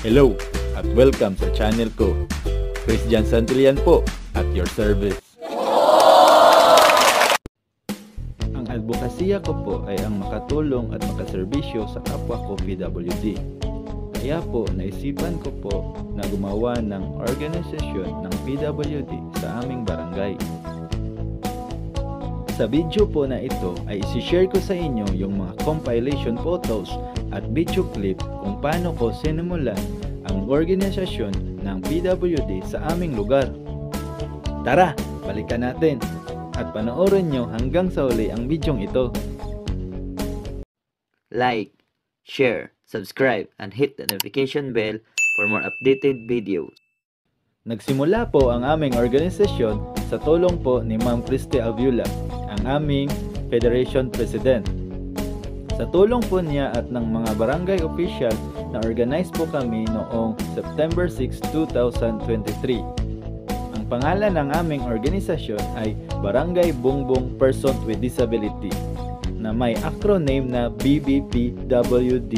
Hello at welcome sa channel ko. Christian Santillan po at your service. Ang advokasya ko po ay ang makatulong at makaserbisyo sa kapwa ko PWD. Kaya po naisipan ko po na gumawa ng organisasyon ng PWD sa aming barangay. Sa video po na ito ay isi-share ko sa inyo yung mga compilation photos at video clip kung paano ko sinimulan ang organisasyon ng PWD sa aming lugar. Tara, balikan natin at panoorin nyo hanggang sa uli ang bidyong ito. Like, share, subscribe, and hit the notification bell for more updated videos. Nagsimula po ang aming organisasyon sa tulong po ni Ma'am Christy Avila, ang aming Federation President. Sa tulong po niya at ng mga barangay official na organize po kami noong September 6, 2023. Ang pangalan ng aming organisasyon ay Barangay Bungbong Person with Disability na may acronym na BBPWD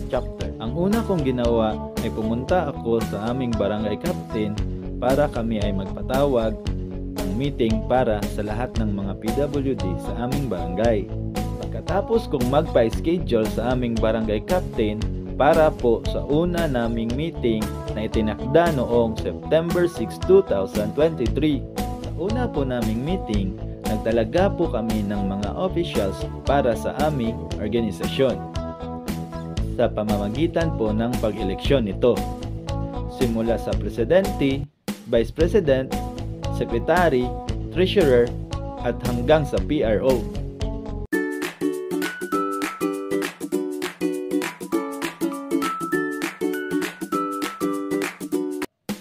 Chapter. Ang una kong ginawa ay pumunta ako sa aming barangay captain para kami ay magpatawag ng meeting para sa lahat ng mga PWD sa aming barangay. Pagkatapos kong magpa-schedule sa aming barangay captain para po sa una naming meeting na itinakda noong September 6, 2023. Sa una po naming meeting, nagtalaga po kami ng mga officials para sa aming organisasyon sa pamamagitan po ng pag-eleksyon nito. Simula sa presidente, vice president, secretary, treasurer, at hanggang sa PRO.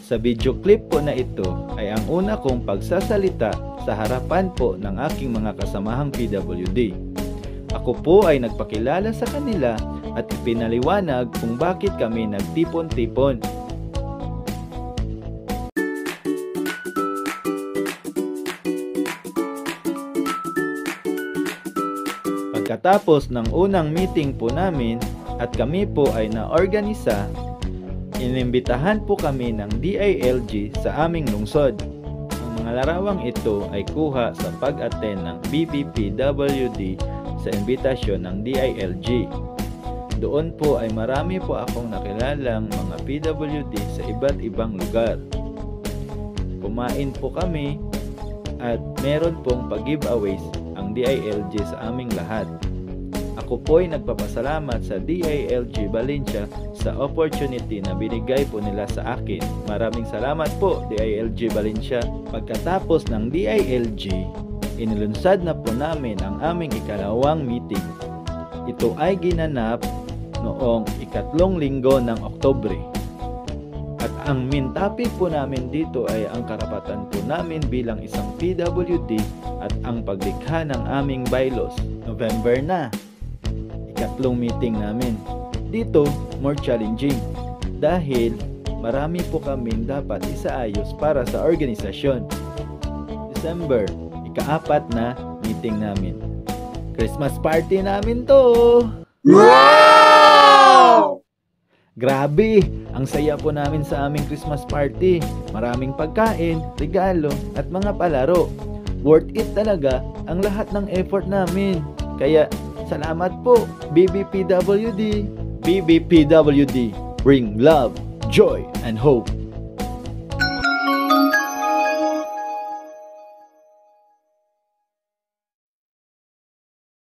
Sa video clip po na ito ay ang una kong pagsasalita sa harapan po ng aking mga kasamahang PWD. Ako po ay nagpakilala sa kanila at ipinaliwanag kung bakit kami nagtipon-tipon. Pagkatapos ng unang meeting po namin at kami po ay naorganisa, inimbitahan po kami ng DILG sa aming lungsod. Ang mga larawang ito ay kuha sa pag-attend ng BBPWD sa imbitasyon ng DILG. Doon po ay marami po akong nakilalang mga PWD sa iba't ibang lugar. Kumain po kami at meron pong pag-giveaways ang DILG sa aming lahat. Ako po ay nagpapasalamat sa DILG Valencia sa opportunity na binigay po nila sa akin. Maraming salamat po DILG Valencia. Pagkatapos ng DILG, inilunsad na po namin ang aming ikalawang meeting. Ito ay ginanap noong ikatlong linggo ng Oktubre. At ang main topic po namin dito ay ang karapatan po namin bilang isang PWD at ang paglikha ng aming bylaws. November na. Ikatlong meeting namin. Dito, more challenging dahil marami po kaming dapat isaayos para sa organisasyon. December, ika-4 na meeting namin. Christmas party namin to! Wow! Grabe! Ang saya po namin sa aming Christmas party. Maraming pagkain, regalo, at mga palaro. Worth it talaga ang lahat ng effort namin. Kaya, salamat po, BBPWD. BBPWD, bring love, joy, and hope.